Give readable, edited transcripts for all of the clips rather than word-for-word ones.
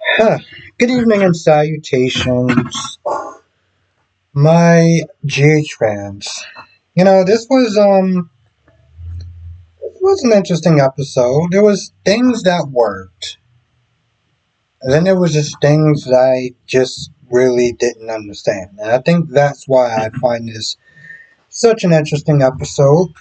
Huh. Good evening and salutations, my GH fans. This was an interesting episode. There was things that worked, and then there was just things that I just really didn't understand, and I think that's why I find this such an interesting episode.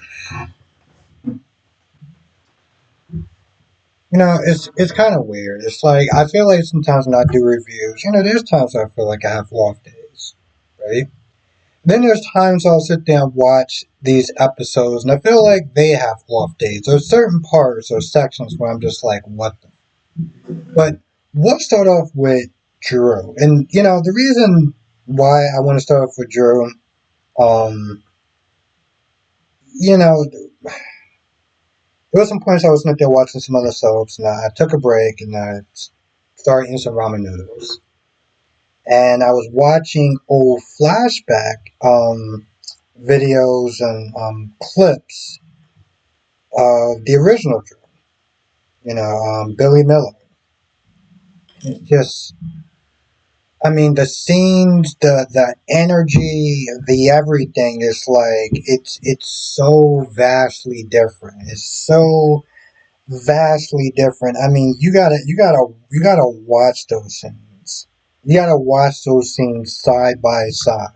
It's kind of weird. It's like I feel like sometimes when I do reviews, there's times I feel like I have off days, right? Then there's times I'll sit there and watch these episodes, and I feel like they have off days. There's certain parts or sections where I'm just like, what the? But we'll start off with Drew. And, the reason why I want to start off with Drew, um, you know, there were some points I was sitting there watching some other soaps, and I took a break and I started eating some ramen noodles. And I was watching old flashback videos and clips the original Drew, Billy Miller. It just, I mean, the scenes, the energy, the everything is like it's so vastly different. It's so vastly different. I mean, you gotta watch those scenes. You gotta watch those scenes side by side.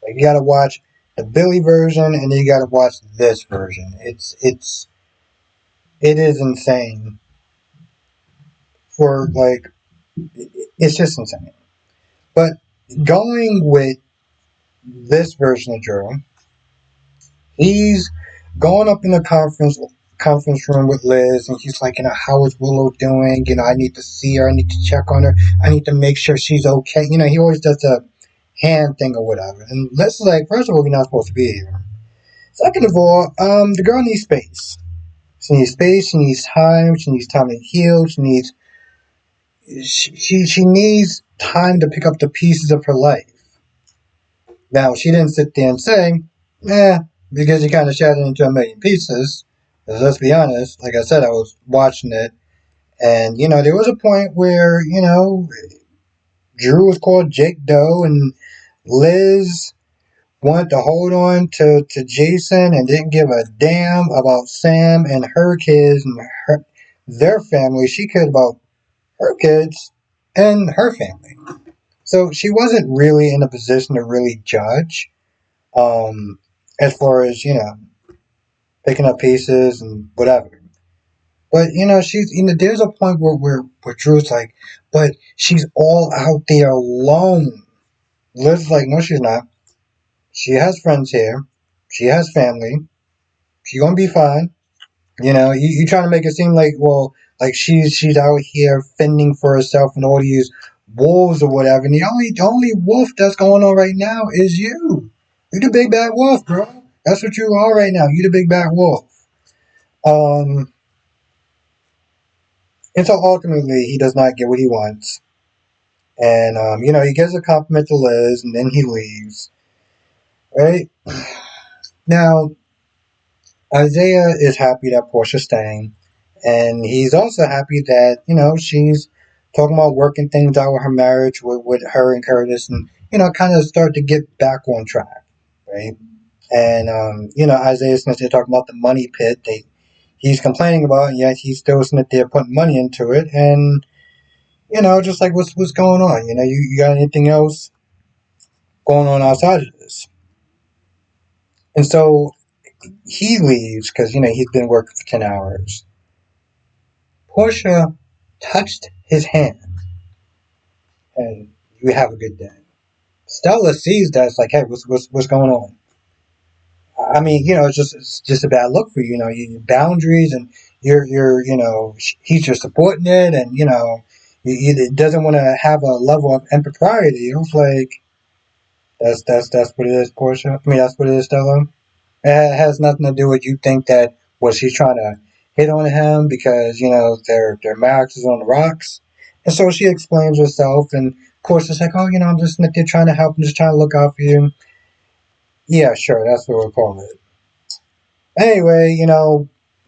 Like you gotta watch the Billy version, and then you gotta watch this version. It is insane for like it's just insane. But going with this version of Drew, he's going up in the conference room with Liz, and he's like, how is Willow doing? I need to see her. I need to check on her. I need to make sure she's okay. He always does the hand thing or whatever. And Liz is like, first of all, you're not supposed to be here. Second of all, the girl needs space. She needs space. She needs time. She needs time to heal. She needs time to pick up the pieces of her life. Now, she didn't sit there and say, because you kind of shattered into a million pieces. Because let's be honest, like I said, I was watching it, and, there was a point where, Drew was called Jake Doe, and Liz wanted to hold on to Jason and didn't give a damn about Sam and her kids and their family. She cared about her kids and her family. So she wasn't really in a position to really judge. As far as picking up pieces and whatever. But she's there's a point where Drew's like, but she's all out there alone. Liz is like, no, she's not. She has friends here. She has family. She's gonna be fine. You trying to make it seem like, well, like she's out here fending for herself and all these wolves or whatever. And the only wolf that's going on right now is you. You're the big bad wolf, bro. That's what you are right now. You the big bad wolf. Um, and so ultimately, he does not get what he wants. And, he gives a compliment to Liz, and then he leaves. Right? Now, Isaiah is happy that Portia's staying. And he's also happy that, she's talking about working things out with her marriage with her and Curtis and, kind of start to get back on track. Right? And, Isaiah Smith, they're talking about the money pit he's complaining about, and yet he's still sitting there putting money into it. And, just like what's going on? You got anything else going on outside of this? And so he leaves because, he's been working for 10 hours. Portia touched his hand, and you have a good day. Stella sees that. It's like, hey, what's going on? I mean, it's just a bad look for you. Your boundaries, and he's just supporting it, and he doesn't want to have a level of impropriety. It was like that's what it is, Portia. I mean, that's what it is, Stella. It has nothing to do with you think that she's trying to hit on him because their marriage is on the rocks, and so she explains herself, and of course it's like, oh, I'm just they're trying to help, I'm just trying to look out for you. Yeah, sure, that's what we'll call it. Anyway,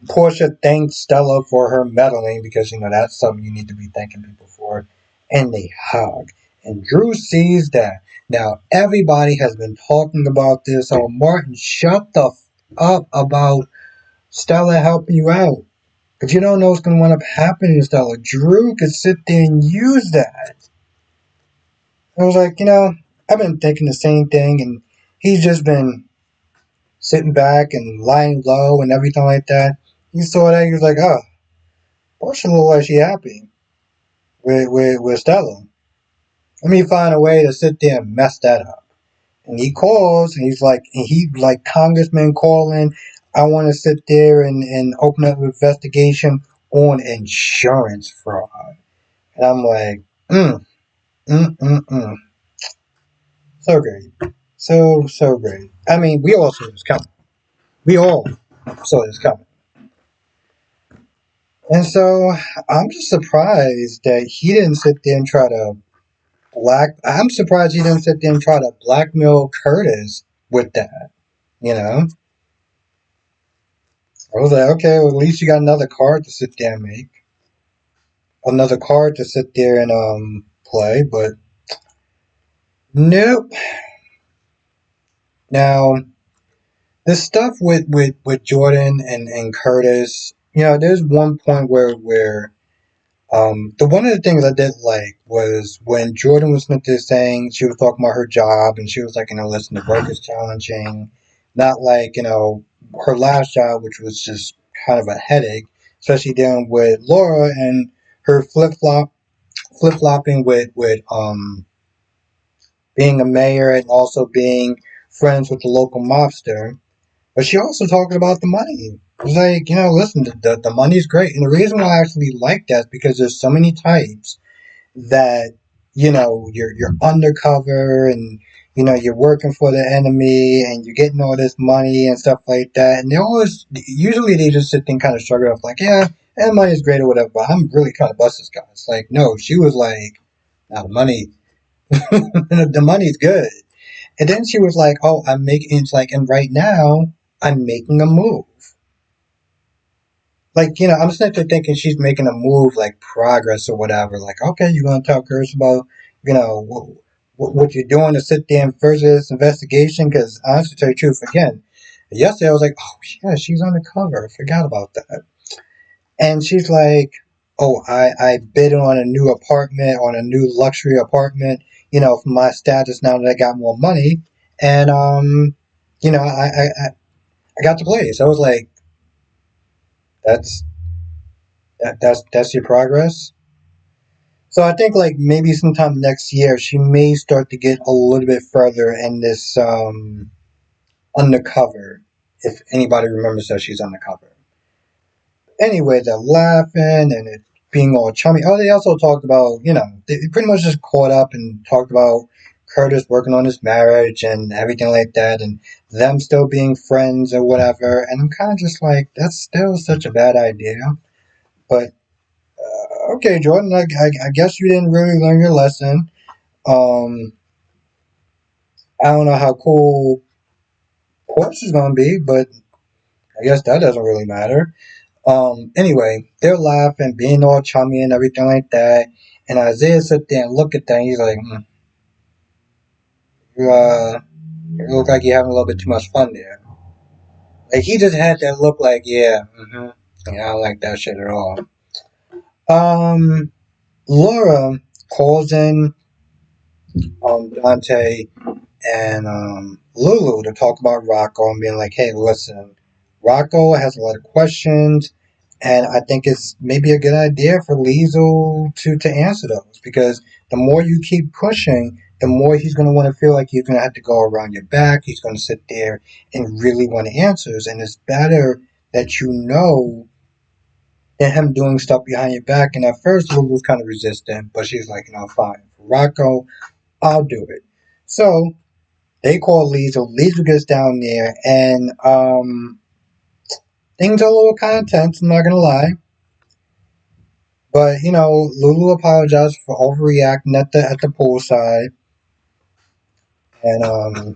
Portia thanks Stella for her meddling because that's something you need to be thanking people for. and they hug. And Drew sees that. Now everybody has been talking about this. Oh, Martin, shut the up about Stella helping you out. Because you don't know what's going to wind up happening to Stella. Drew could sit there and use that. I was like, I've been thinking the same thing, and he's just been sitting back and lying low and everything like that. He saw that, he was like, oh, Portia look like she happy with Stella. Let me find a way to sit there and mess that up. And he calls, and he like congressman calling, I want to sit there and open up an investigation on insurance fraud. And I'm like, mm, mm, mm. So great. So great. I mean, we all saw this coming. We all saw this coming. And so I'm just surprised that he didn't sit there and try to I'm surprised he didn't sit there and try to blackmail Curtis with that. You know? I was like, okay, well, at least you got another card to sit there and make. Another card to sit there and play, but nope. Now, the stuff with Jordan and Curtis, there's one point where the one of the things I did like was when Jordan was saying she was talking about her job and she was like, listen, the work is challenging. Not like, her last job, which was just kind of a headache, especially dealing with Laura and her flip flopping with being a mayor and also being friends with the local mobster. But she also talked about the money. It was like, listen, the money's great. And the reason why I actually like that is because there's so many types that, you're undercover and, you're working for the enemy and you're getting all this money and stuff like that. And usually they just sit there and kind of shrug it off like, yeah, and money's great or whatever, but I'm really kind of bust this guy. It's like, no, she was like, now the money, the money's good. And then she was like, oh, it's like, and right now I'm making a move. Like, I'm sitting there thinking she's making a move like progress or whatever. Like, okay, you're going to tell Chris about, what you're doing to sit there and further this investigation? Because honestly, to tell you the truth, again, yesterday I was like, oh, yeah, she's on the cover. I forgot about that. And she's like, oh, I bid on a new apartment, on a new luxury apartment, for my status now that I got more money. And, I got the place. I was like, that's that's your progress. So I think like maybe sometime next year she may start to get a little bit further in this undercover. If anybody remembers that she's undercover. Anyway, they're laughing and it being all chummy. Oh, they also talked about, they pretty much just caught up and talked about Curtis working on his marriage and everything like that and them still being friends or whatever. And I'm kind of just like, that's still such a bad idea. But okay, Jordan, I guess you didn't really learn your lesson. Um, I don't know how cool Portia's gonna be, but I guess that doesn't really matter. Anyway, they're laughing, being all chummy and everything like that. And Isaiah sit there and look at that and he's like, you, you look like you're having a little bit too much fun there. Like he just had that look like, yeah, yeah, I don't like that shit at all. Um, Laura calls in Dante and Lulu to talk about Rocco and being like, hey, listen, Rocco has a lot of questions, and I think it's maybe a good idea for Liesel to answer those because the more you keep pushing, the more he's going to want to feel like he's going to have to go around your back. He's going to sit there and really want answers, and it's better that you know than him doing stuff behind your back. And at first, Lulu was kind of resistant, but she's like, fine. For Rocco, I'll do it. So they call Liesel. Liesel gets down there, and things are a little kind of tense. I'm not gonna lie, but Lulu apologized for overreacting at the poolside, and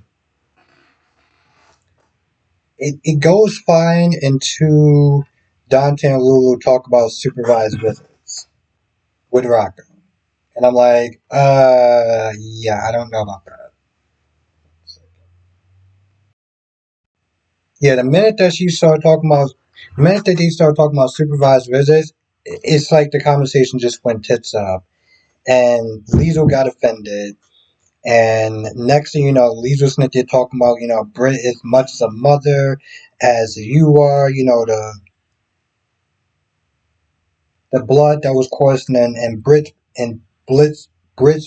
it goes fine into Dante and Lulu talk about supervised visits with Rocco, And I'm like, yeah, I don't know about that. Yeah, the minute that they started talking about supervised visits, it's like the conversation just went tits up. And Liesel got offended. And next thing you know, Liesel Smith did talking about, Brit as much as a mother as you are, the blood that was coursing and Brit's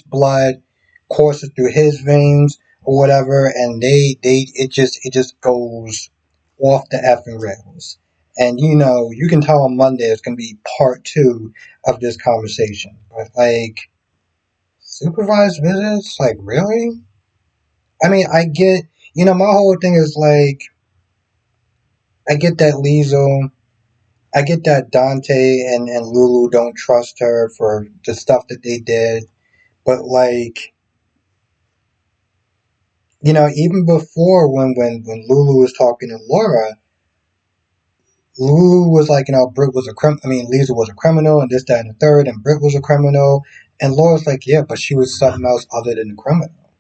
blood courses through his veins or whatever, and it just goes off the effing rails. And you can tell on Monday it's gonna be part two of this conversation. But like supervised visits, like really? I mean, I get my whole thing is like I get that Liesel I get that Dante and Lulu don't trust her for the stuff that they did, but like, even before when Lulu was talking to Laura, Lulu was like, Britt was Lisa was a criminal and this, that, and the third, and Britt was a criminal, and Laura's like, yeah, but she was something else other than a criminal.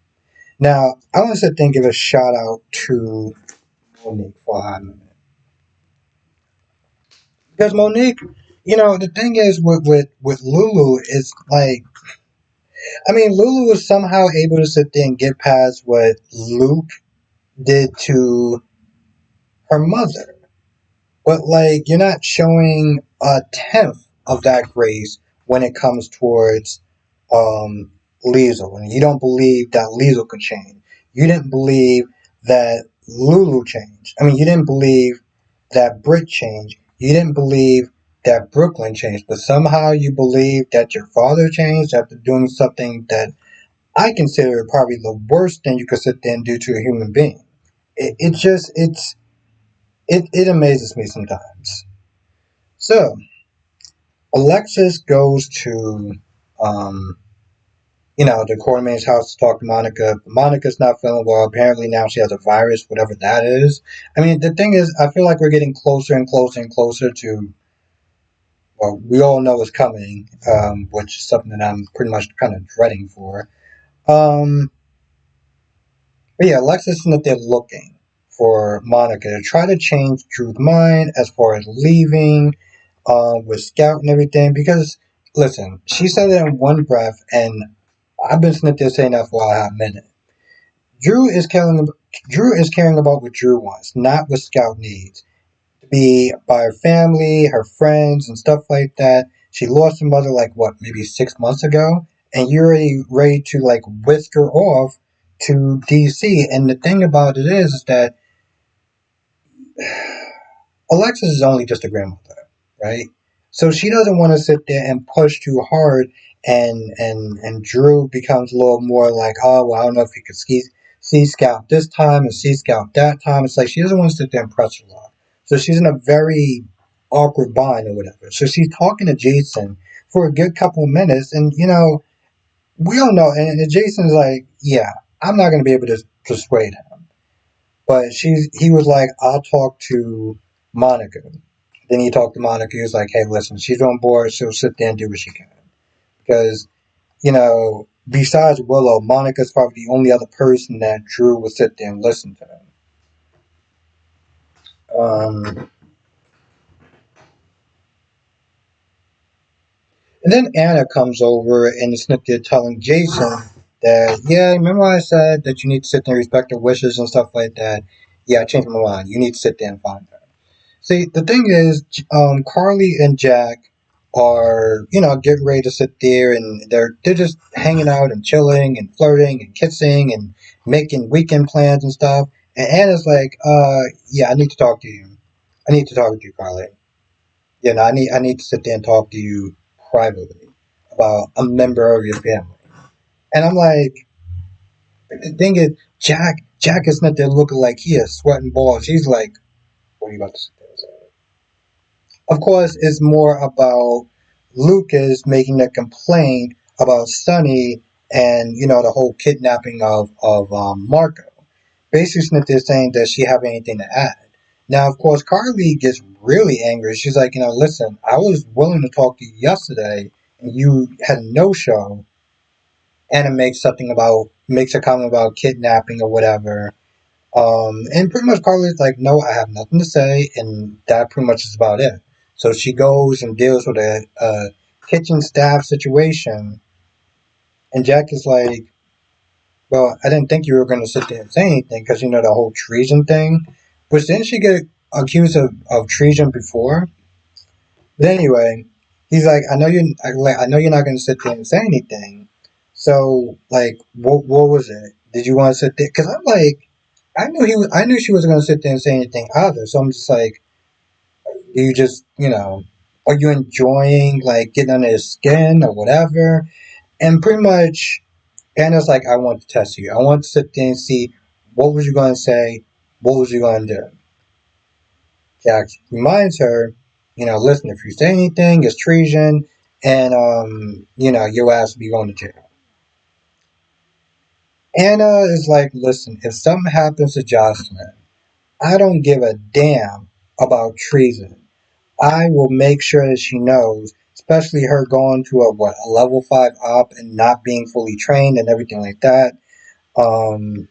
Now, I want to sit there and give a shout out to Monique for a hot minute. Because Monique, the thing is with Lulu is like, Lulu was somehow able to sit there and get past what Luke did to her mother. But, like, you're not showing a tenth of that grace when it comes towards Liesel. And you don't believe that Liesel could change. You didn't believe that Lulu changed. You didn't believe that Brit changed. You didn't believe that Brooklyn changed. But somehow you believe that your father changed after doing something that I consider it probably the worst thing you could sit there and do to a human being. It just it amazes me sometimes. So Alexis goes to um, the quartermain's house to talk to Monica. Monica's not feeling well. Apparently now she has a virus, whatever that is. The thing is, I feel like we're getting closer and closer and closer to well, we all know is coming, which is something that I'm pretty much kind of dreading for. Um, But yeah, Alexis is that they're looking for Monica to try to change Drew's mind as far as leaving with Scout and everything. Because, listen, she said it in one breath, and I've been sitting there saying that for a hot minute. Drew is caring. Drew is caring about what Drew wants, not what Scout needs. To be by her family, her friends, and stuff like that. She lost her mother like what, maybe 6 months ago, and you're already ready to like whisk her off to DC. And the thing about it is that Alexis is only just a grandmother, right? So she doesn't want to sit there and push too hard, and Drew becomes a little more like, oh well, I don't know if he could see Scout this time and see Scout that time. It's like she doesn't want to sit there and press her luck. So she's in a very awkward bind or whatever. So she's talking to Jason for a good couple of minutes, and we all know, and Jason's like, yeah, I'm not going to be able to persuade him. But he was like, I'll talk to Monica. Then he talked to Monica. He was like, hey, listen, she's on board. She'll sit there and do what she can. Because, besides Willow, Monica's probably the only other person that Drew would sit there and listen to. Um, and then Anna comes over and is there telling Jason that, yeah, remember I said that you need to sit there and respect her wishes and stuff like that? Yeah, I changed my mind. You need to sit there and find her. See, the thing is, Carly and Jack are, getting ready to sit there, and they're just hanging out and chilling and flirting and kissing and making weekend plans and stuff. And Anna's like, yeah, I need to talk to you. I need to talk to you, Carly. Yeah, no, I need to sit there and talk to you privately about a member of your family. And I'm like, the thing is, Jack is not there looking like he is sweating balls. He's like, what are you about to sit there and say? Of course, it's more about Lucas making a complaint about Sunny and the whole kidnapping of Marco. Basically, Smith is saying, does she have anything to add? Now, of course, Carly gets really angry. She's like, listen, I was willing to talk to you yesterday, and you had a no show. and it makes a comment about kidnapping or whatever. And pretty much Carly's like, no, I have nothing to say, and that pretty much is about it. So she goes and deals with a kitchen staff situation, and Jack is like, well, I didn't think you were going to sit there and say anything because, the whole treason thing. But didn't she get accused of treason before? But anyway, he's like, I know you're not going to sit there and say anything. So, like, what was it? Did you want to sit there? Because I'm like, I knew she wasn't going to sit there and say anything either. So I'm just like, do you just, are you enjoying like getting under his skin or whatever? And pretty much, Anna's like, I want to test you. I want to sit there and see what was you going to say, what was you going to do. Jack reminds her, listen, if you say anything, it's treason, and your ass will be going to jail. Anna is like, listen, if something happens to Jocelyn, I don't give a damn about treason. I will make sure that she knows, especially her going to a level 5 op and not being fully trained and everything like that. Um,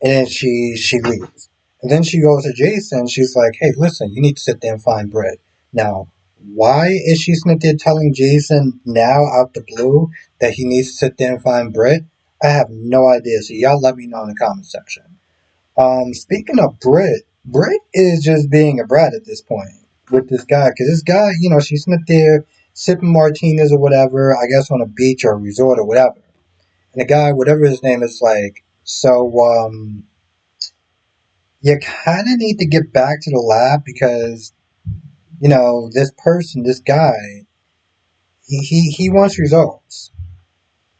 and then she leaves. And then she goes to Jason. She's like, hey, listen, you need to sit there and find Brit. Now, why is she sitting there telling Jason now out the blue that he needs to sit there and find Brit? I have no idea. So y'all let me know in the comment section. Speaking of Brit is just being a brat at this point with this guy. Because this guy, she's sitting there sipping martinis or whatever, I guess on a beach or a resort or whatever. And the guy, whatever his name is, like, so, you kind of need to get back to the lab because, this guy, he wants results.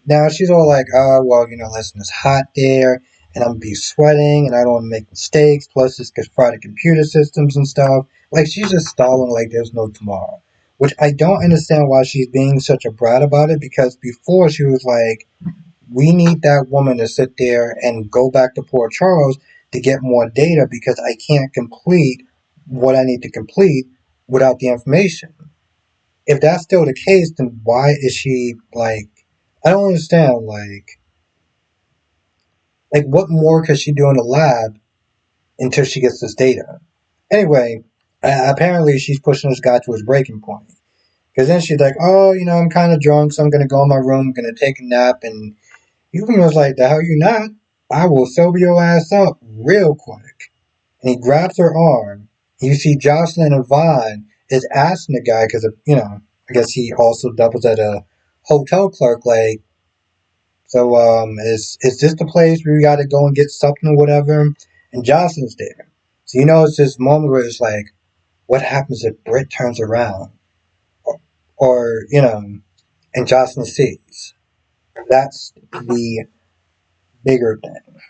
Now she's all like, oh, well, listen, it's hot there and I'm going to be sweating and I don't want to make mistakes. Plus, this gets fried to computer systems and stuff. Like, she's just stalling like there's no tomorrow. Which I don't understand why she's being such a brat about it because before she was like, we need that woman to sit there and go back to Port Charles to get more data because I can't complete what I need to complete without the information. If that's still the case, then why is she like? I don't understand. Like what more could she do in the lab until she gets this data? Anyway, apparently she's pushing this guy to his breaking point. Because then she's like, oh, I'm kind of drunk, so I'm gonna go in my room, gonna take a nap, and Human was like, the hell you not? I will sober your ass up real quick. And he grabs her arm. You see Jocelyn and Vaughn is asking the guy, because, I guess he also doubles as a hotel clerk, like, so, is this the place where we gotta go and get something or whatever? And Jocelyn's there. So, it's this moment where it's like, what happens if Britt turns around? Or and Jocelyn sees. That's the bigger thing.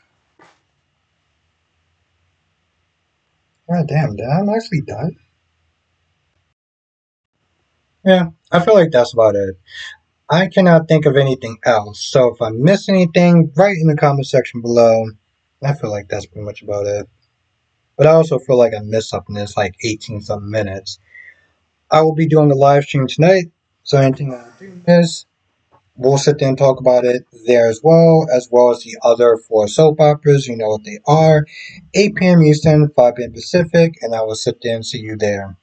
God damn, I'm actually done. Yeah, I feel like that's about it. I cannot think of anything else. So if I miss anything, write in the comment section below. I feel like that's pretty much about it. But I also feel like I missed something that's like 18 something minutes. I will be doing a live stream tonight. So anything I do miss, we'll sit there and talk about it there as well as the other four soap operas. You know what they are. 8 p.m. Eastern, 5 p.m. Pacific, and I will sit there and see you there.